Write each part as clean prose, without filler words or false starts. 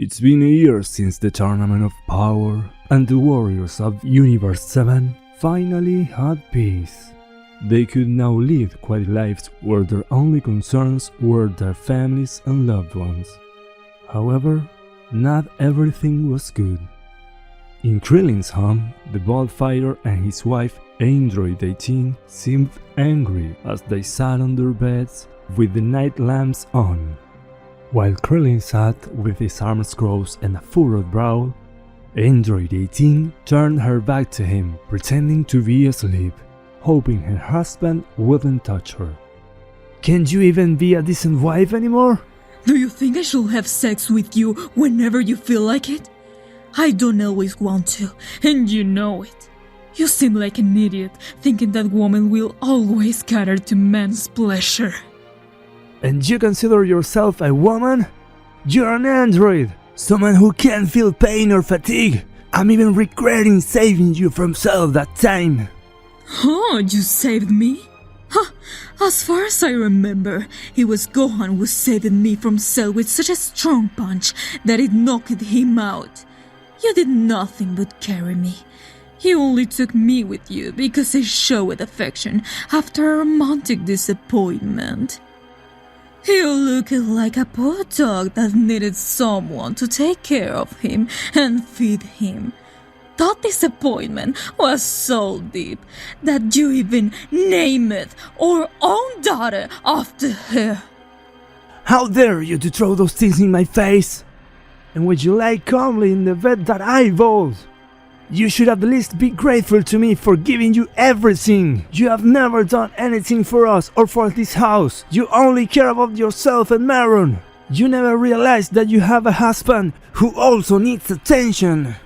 It's been a year since the Tournament of Power, and the warriors of Universe 7 finally had peace. They could now live quiet lives where their only concerns were their families and loved ones. However, not everything was good. In Krillin's home, the bold fighter and his wife, Android 18, seemed angry as they sat on their beds with the night lamps on. While Krillin sat with his arms crossed and a furrowed brow, Android 18 turned her back to him, pretending to be asleep, hoping her husband wouldn't touch her. Can't you even be a decent wife anymore? Do you think I should have sex with you whenever you feel like it? I don't always want to, and you know it. You seem like an idiot, thinking that women will always cater to man's pleasure. And you consider yourself a woman? You're an android, someone who can't feel pain or fatigue. I'm even regretting saving you from Cell that time. Oh, you saved me? Huh. As far as I remember, it was Gohan who saved me from Cell with such a strong punch that it knocked him out. You did nothing but carry me. You only took me with you because I showed affection after a romantic disappointment. You looked like a poor dog that needed someone to take care of him and feed him. That disappointment was so deep that you even named our own daughter after her. How dare you to throw those things in my face? And would you lie calmly in the bed that I bought? You should at least be grateful to me for giving you everything. You have never done anything for us or for this house. You only care about yourself and Maron. You never realized that you have a husband who also needs attention.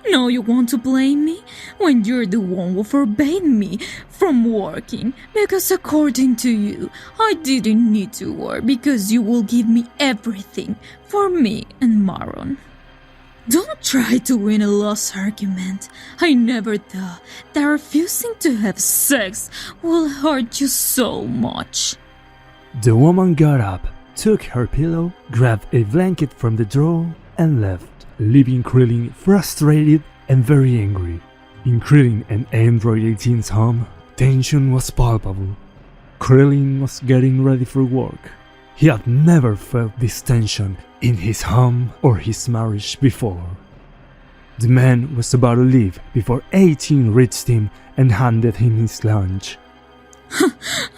Now you want to blame me when you're the one who forbade me from working, because according to you, I didn't need to work because you will give me everything for me and Maron. Don't try to win a lost argument. I never thought that refusing to have sex will hurt you so much. The woman got up, took her pillow, grabbed a blanket from the drawer, and left, leaving Krillin frustrated and very angry. In Krillin and Android 18's home, tension was palpable. Krillin was getting ready for work. He had never felt this tension in his home or his marriage before. The man was about to leave before 18 reached him and handed him his lunch.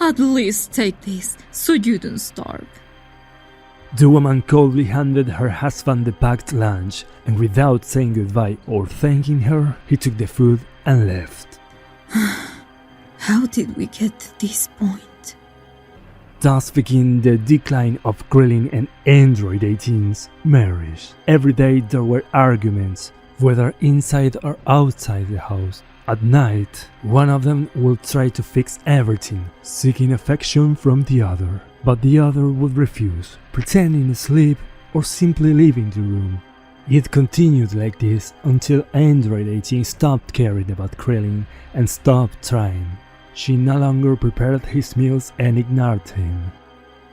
At least take this so you don't starve. The woman coldly handed her husband the packed lunch, and without saying goodbye or thanking her, he took the food and left. How did we get to this point? Thus began the decline of Krillin and Android 18's marriage. Every day there were arguments, whether inside or outside the house. At night, one of them would try to fix everything, seeking affection from the other. But the other would refuse, pretending to sleep or simply leaving the room. It continued like this until Android 18 stopped caring about Krillin and stopped trying. She no longer prepared his meals and ignored him,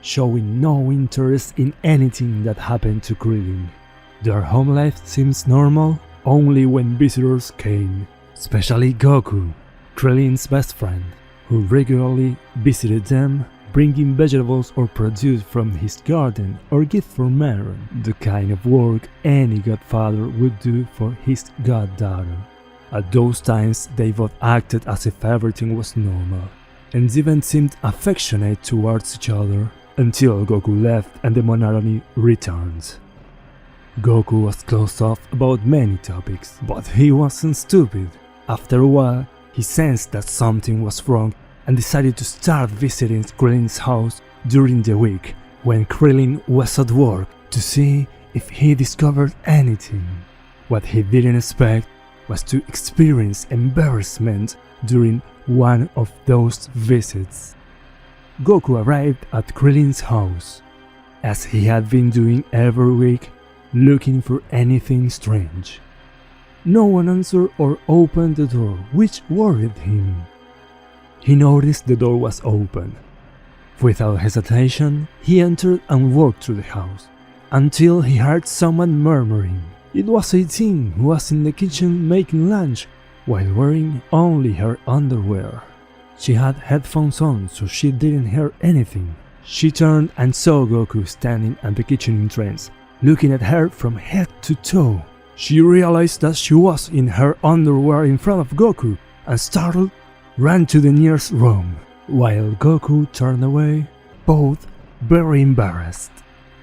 showing no interest in anything that happened to Krillin. Their home life seems normal only when visitors came, especially Goku, Krillin's best friend, who regularly visited them, bringing vegetables or produce from his garden or gift for Maron, the kind of work any godfather would do for his goddaughter. At those times, they both acted as if everything was normal, and even seemed affectionate towards each other, until Goku left and the monotony returned. Goku was closed off about many topics, but he wasn't stupid. After a while, he sensed that something was wrong and decided to start visiting Krillin's house during the week when Krillin was at work to see if he discovered anything. What he didn't expect was to experience embarrassment during one of those visits. Goku arrived at Krillin's house, as he had been doing every week, looking for anything strange. No one answered or opened the door, which worried him. He noticed the door was open. Without hesitation, he entered and walked through the house. until he heard someone murmuring. It was 18 who was in the kitchen making lunch while wearing only her underwear. She had headphones on so she didn't hear anything. She turned and saw Goku standing at the kitchen entrance, looking at her from head to toe. She realized that she was in her underwear in front of Goku and startled, ran to the nearest room, while Goku turned away, both very embarrassed.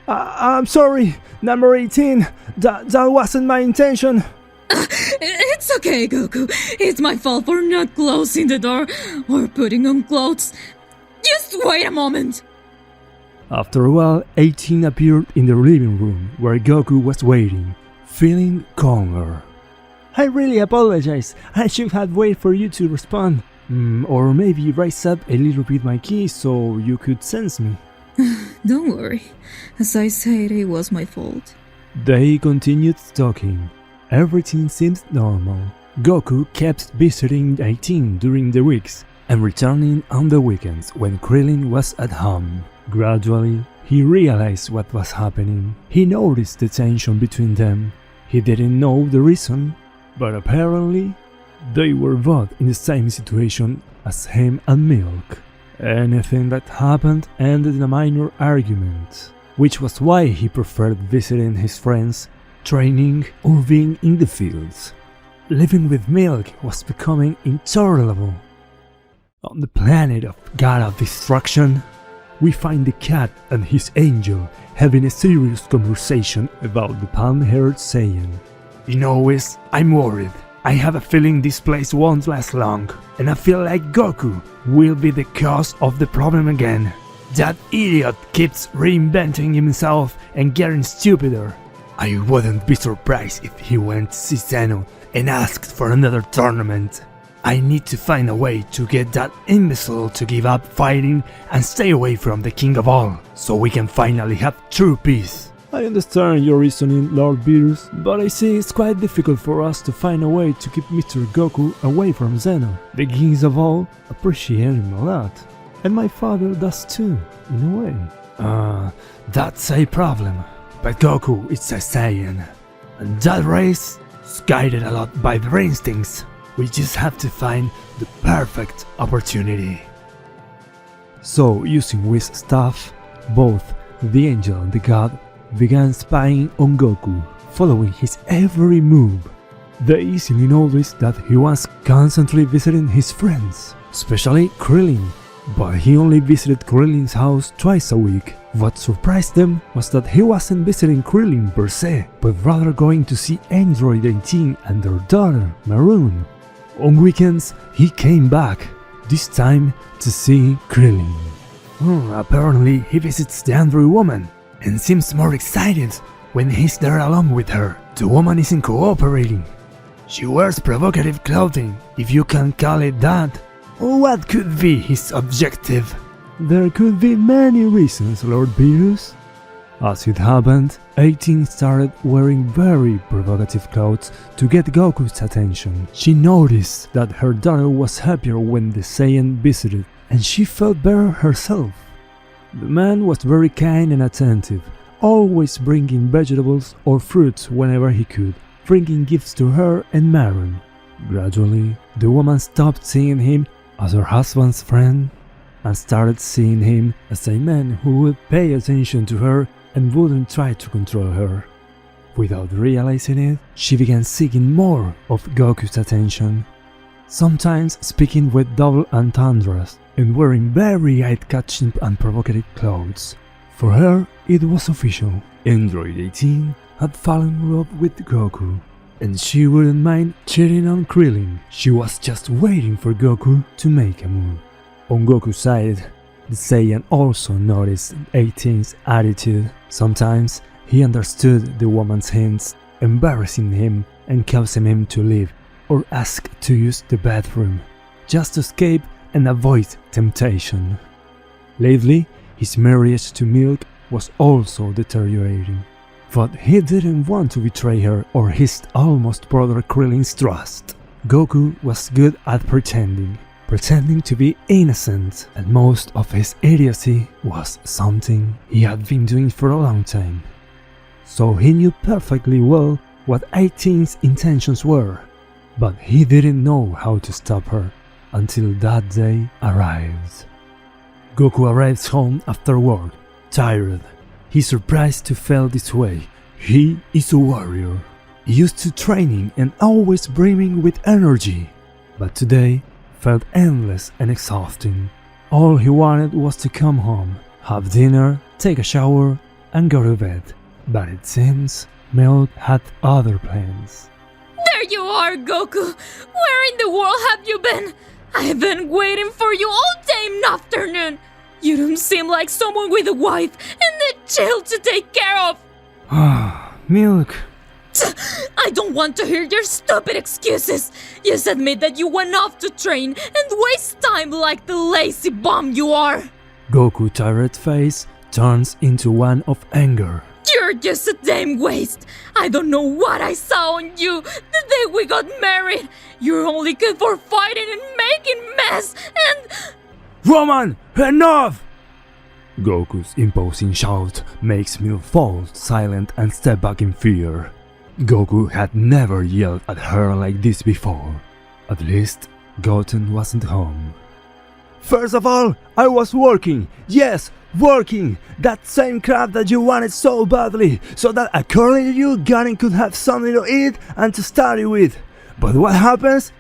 I'm sorry, number 18, that wasn't my intention. It's okay, Goku. It's my fault for not closing the door or putting on clothes. Just wait a moment. After a while, 18 appeared in the living room where Goku was waiting, feeling calmer. I really apologize. I should have waited for you to respond. Or maybe raise up a little bit my key so you could sense me. Don't worry. As I said, it was my fault. They continued talking. Everything seemed normal. Goku kept visiting 18 during the weeks and returning on the weekends when Krillin was at home. Gradually, he realized what was happening. He noticed the tension between them. He didn't know the reason, but apparently, they were both in the same situation as him and Milk. Anything that happened ended in a minor argument, which was why he preferred visiting his friends, training, or being in the fields. Living with Milk was becoming intolerable. On the planet of God of Destruction, we find the cat and his angel having a serious conversation about the palm-haired Saiyan. You know, Whis, I'm worried. I have a feeling this place won't last long, and I feel like Goku will be the cause of the problem again. That idiot keeps reinventing himself and getting stupider. I wouldn't be surprised if he went to see Zeno and asked for another tournament. I need to find a way to get that imbecile to give up fighting and stay away from the King of All, so we can finally have true peace. I understand your reasoning, Lord Beerus, but I see it's quite difficult for us to find a way to keep Mr. Goku away from Zeno. The Kings of All appreciate him a lot, and my father does too, in a way. That's a problem. But Goku is a Saiyan, and that race is guided a lot by their instincts. We just have to find the perfect opportunity. So, using Whis' staff, both the angel and the god began spying on Goku, following his every move. They easily noticed that he was constantly visiting his friends, especially Krillin, but he only visited Krillin's house twice a week. What surprised them was that he wasn't visiting Krillin per se, but rather going to see Android 18 and their daughter, Maroon. On weekends, he came back, this time to see Krillin. Apparently, he visits the Android woman and seems more excited when he's there alone with her. The woman isn't cooperating. She wears provocative clothing, if you can call it that. What could be his objective? There could be many reasons, Lord Beerus. As it happened, 18 started wearing very provocative clothes to get Goku's attention. She noticed that her daughter was happier when the Saiyan visited, and she felt better herself. The man was very kind and attentive, always bringing vegetables or fruits whenever he could, bringing gifts to her and Maron. Gradually, the woman stopped seeing him as her husband's friend and started seeing him as a man who would pay attention to her and wouldn't try to control her. Without realizing it, she began seeking more of Goku's attention, sometimes speaking with double entendres and wearing very eye-catching and provocative clothes. For her, it was official. Android 18 had fallen in love with Goku, and she wouldn't mind cheating on Krillin. She was just waiting for Goku to make a move. On Goku's side, the Saiyan also noticed 18's attitude. Sometimes he understood the woman's hints, embarrassing him and causing him to leave or ask to use the bathroom, just to escape and avoid temptation. Lately, his marriage to Milk was also deteriorating, but he didn't want to betray her or his almost brother Krillin's trust. Goku was good at pretending to be innocent, and most of his idiocy was something he had been doing for a long time. so he knew perfectly well what 18's intentions were. But he didn't know how to stop her until that day arrived. Goku arrives home after work, tired. He's surprised to feel this way. He is a warrior, used to training and always brimming with energy. But today felt endless and exhausting. All he wanted was to come home, have dinner, take a shower, and go to bed. But it seems Milk had other plans. There you are, Goku! Where in the world have you been? I've been waiting for you all day and afternoon! You don't seem like someone with a wife and a child to take care of! Ah, Milk. I don't want to hear your stupid excuses! Just admit that you went off to train and waste time like the lazy bum you are! Goku's tired face turns into one of anger. You're just a damn waste! I don't know what I saw on you the day we got married! You're only good for fighting and making mess and... Roman, enough! Goku's imposing shout makes Milk fall silent and step back in fear. Goku had never yelled at her like this before. At least, Goten wasn't home. First of all, I was working. Yes, working! That same crap that you wanted so badly, so that according to you, Garen could have something to eat and to study with. But what happens?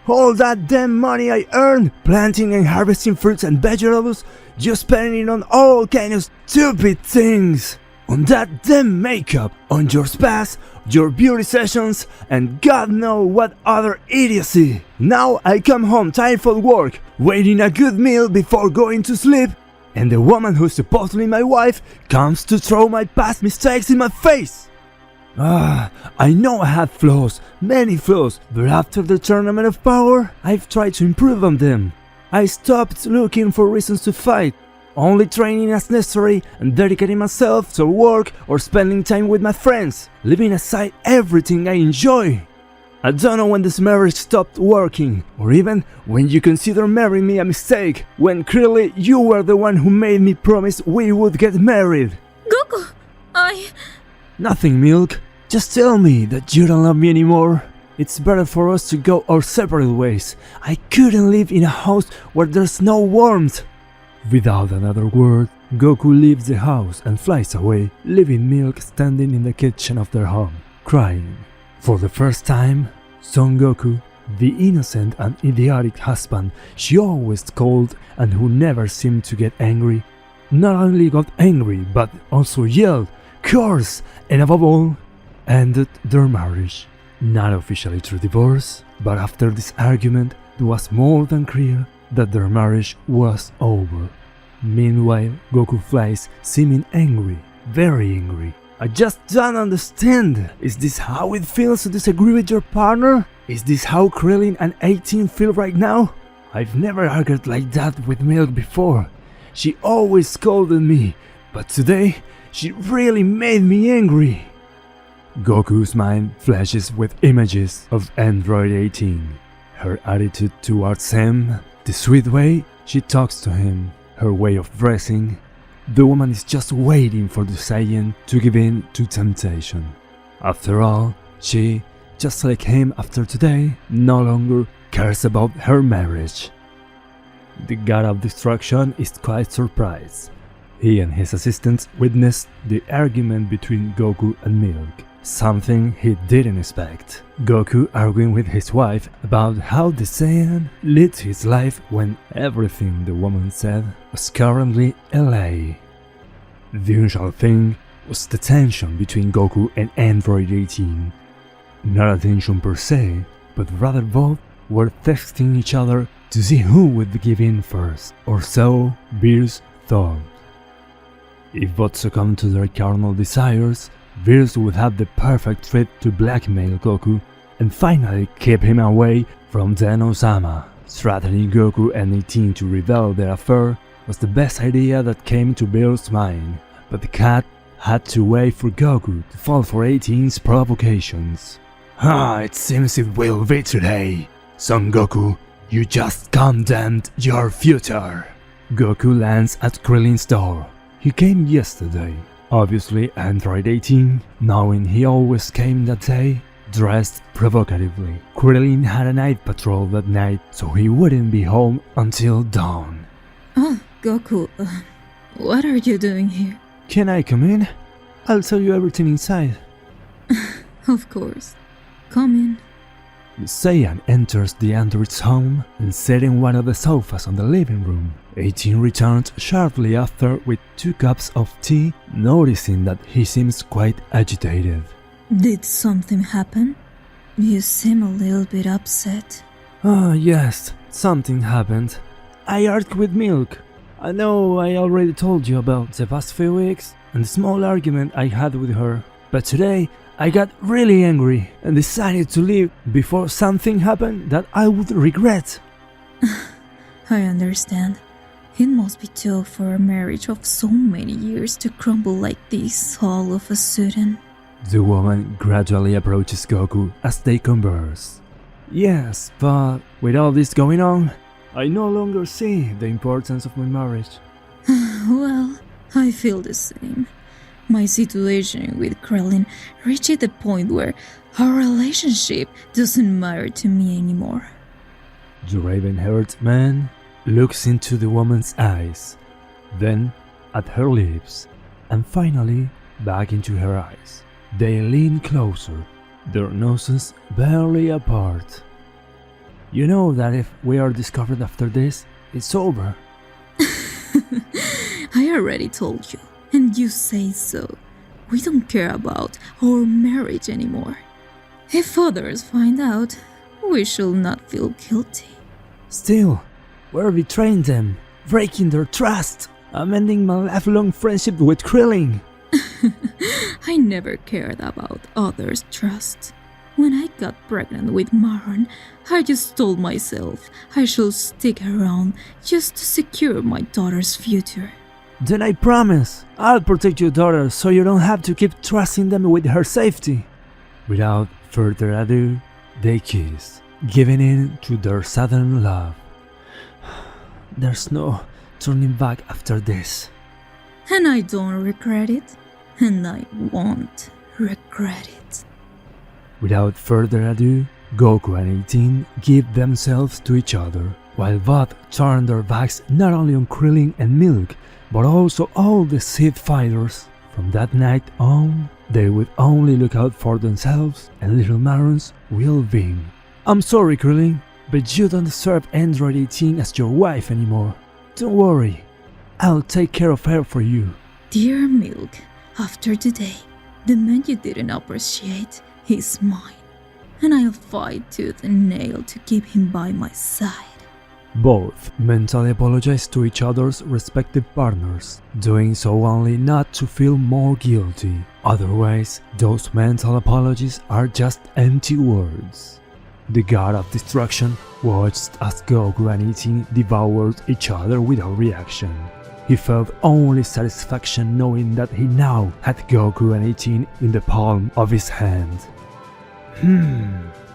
All that damn money I earned, planting and harvesting fruits and vegetables, you spending it on all kind of stupid things. On that damn makeup, on your spas, your beauty sessions, and God knows what other idiocy. Now I come home tired from work, waiting a good meal before going to sleep, and the woman who's supposedly my wife comes to throw my past mistakes in my face. I know I had flaws, many flaws, but after the Tournament of Power, I've tried to improve on them. I stopped looking for reasons to fight, only training as necessary and dedicating myself to work or spending time with my friends, leaving aside everything I enjoy. I don't know when this marriage stopped working, or even when you consider marrying me a mistake, when clearly you were the one who made me promise we would get married. Goku, Nothing, Milk. Just tell me that you don't love me anymore. It's better for us to go our separate ways. I couldn't live in a house where there's no warmth. Without another word, Goku leaves the house and flies away, leaving Milk standing in the kitchen of their home, crying. For the first time, Son Goku, the innocent and idiotic husband she always called and who never seemed to get angry, not only got angry but also yelled, cursed, and above all, ended their marriage. Not officially through divorce, but after this argument it was more than clear that their marriage was over. Meanwhile, Goku flies seeming angry, very angry. I just don't understand. Is this how it feels to disagree with your partner? Is this how Krillin and 18 feel right now? I've never argued like that with Milk before. She always scolded me, but today she really made me angry. Goku's mind flashes with images of Android 18. Her attitude towards him, the sweet way she talks to him, her way of dressing. The woman is just waiting for the Saiyan to give in to temptation. After all, she, just like him after today, no longer cares about her marriage. The God of Destruction is quite surprised. He and his assistants witnessed the argument between Goku and Milk, something he didn't expect. Goku arguing with his wife about how the Saiyan lived his life when everything the woman said was currently a lie. The usual thing was the tension between Goku and Android 18. Not a tension per se, but rather both were testing each other to see who would give in first, or so Beerus thought. If both succumbed to their carnal desires, Beerus would have the perfect fit to blackmail Goku and finally keep him away from Den-Osama. Threatening Goku and 18 to reveal their affair was the best idea that came to Beerus' mind, but the cat had to wait for Goku to fall for 18's provocations. It seems it will be today. Son Goku, you just condemned your future. Goku lands at Krillin's door. He came yesterday. Obviously, Android 18, knowing he always came that day, dressed provocatively. Krillin had a night patrol that night, so he wouldn't be home until dawn. Oh, Goku, what are you doing here? Can I come in? I'll tell you everything inside. Of course. Come in. Saiyan enters the android's home and sat in one of the sofas on the living room. 18 returns shortly after with 2 cups of tea, noticing that he seems quite agitated. Did something happen? You seem a little bit upset. Ah, yes, something happened. I argued with Milk. I know I already told you about the past few weeks and the small argument I had with her, but today I got really angry and decided to leave before something happened that I would regret. I understand. It must be tough for a marriage of so many years to crumble like this all of a sudden. The woman gradually approaches Goku as they converse. Yes, but with all this going on, I no longer see the importance of my marriage. Well, I feel the same. My situation with Krillin reached the point where our relationship doesn't matter to me anymore. The raven-haired man looks into the woman's eyes, then at her lips, and finally back into her eyes. They lean closer, their noses barely apart. You know that if we are discovered after this, it's over. I already told you, and you say so. We don't care about our marriage anymore. If others find out, we shall not feel guilty. Still, we're betraying them, breaking their trust, amending my lifelong friendship with Krillin. I never cared about others' trust. When I got pregnant with Maron, I just told myself I should stick around just to secure my daughter's future. Then I promise I'll protect your daughter so you don't have to keep trusting them with her safety. Without further ado, they kiss, giving in to their sudden love. There's no turning back after this. And I don't regret it, and I won't regret it. Without further ado, Goku and 18 give themselves to each other, while both turn their backs not only on Krillin and Milk, but also all the Sith fighters. From that night on, they would only look out for themselves and little Maron's well-being. I'm sorry, Krillin, but you don't deserve Android 18 as your wife anymore. Don't worry, I'll take care of her for you. Dear Milk, after today, the man you didn't appreciate is mine, and I'll fight tooth and nail to keep him by my side. Both mentally apologize to each other's respective partners, doing so only not to feel more guilty. Otherwise, those mental apologies are just empty words. The god of destruction watched as Goku and 18 devoured each other without reaction. He felt only satisfaction knowing that he now had Goku and 18 in the palm of his hand.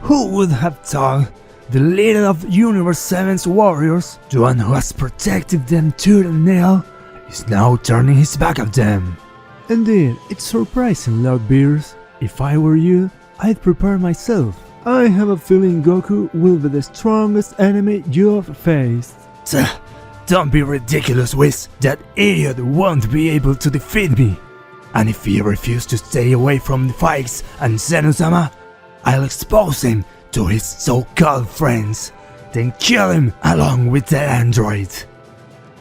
Who would have thought the leader of Universe 7's warriors, the one who has protected them tooth and nail, is now turning his back on them? Indeed, it's surprising, Lord Beerus. If I were you, I'd prepare myself. I have a feeling Goku will be the strongest enemy you have faced. Don't be ridiculous, Whis. That idiot won't be able to defeat me. And if he refuses to stay away from the fights and Zeno-sama, I'll expose him to his so-called friends, then kill him along with the android.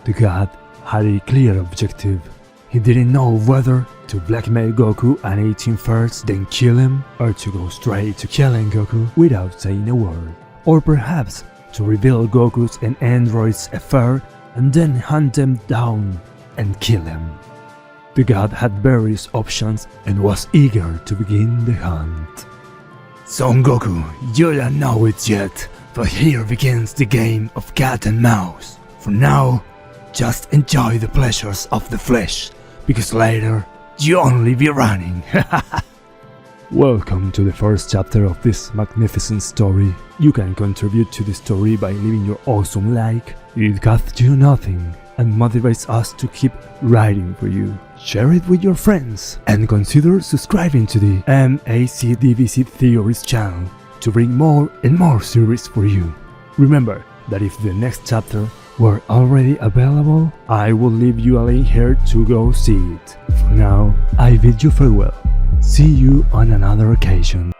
The god had a clear objective. He didn't know whether to blackmail Goku and 18 first, then kill him, or to go straight to killing Goku without saying a word. Or perhaps to reveal Goku's and android's affair and then hunt them down and kill him. The god had various options and was eager to begin the hunt. Son Goku, you don't know it yet, but here begins the game of cat and mouse. For now, just enjoy the pleasures of the flesh, because later, you only be running. Welcome to the first chapter of this magnificent story. You can contribute to the story by leaving your awesome like. It costs you nothing. and motivates us to keep writing for you. Share it with your friends and consider subscribing to the MACDVC Theories channel to bring more and more series for you. Remember that if the next chapter were already available, I will leave you a link here to go see it. For now, I bid you farewell. See you on another occasion.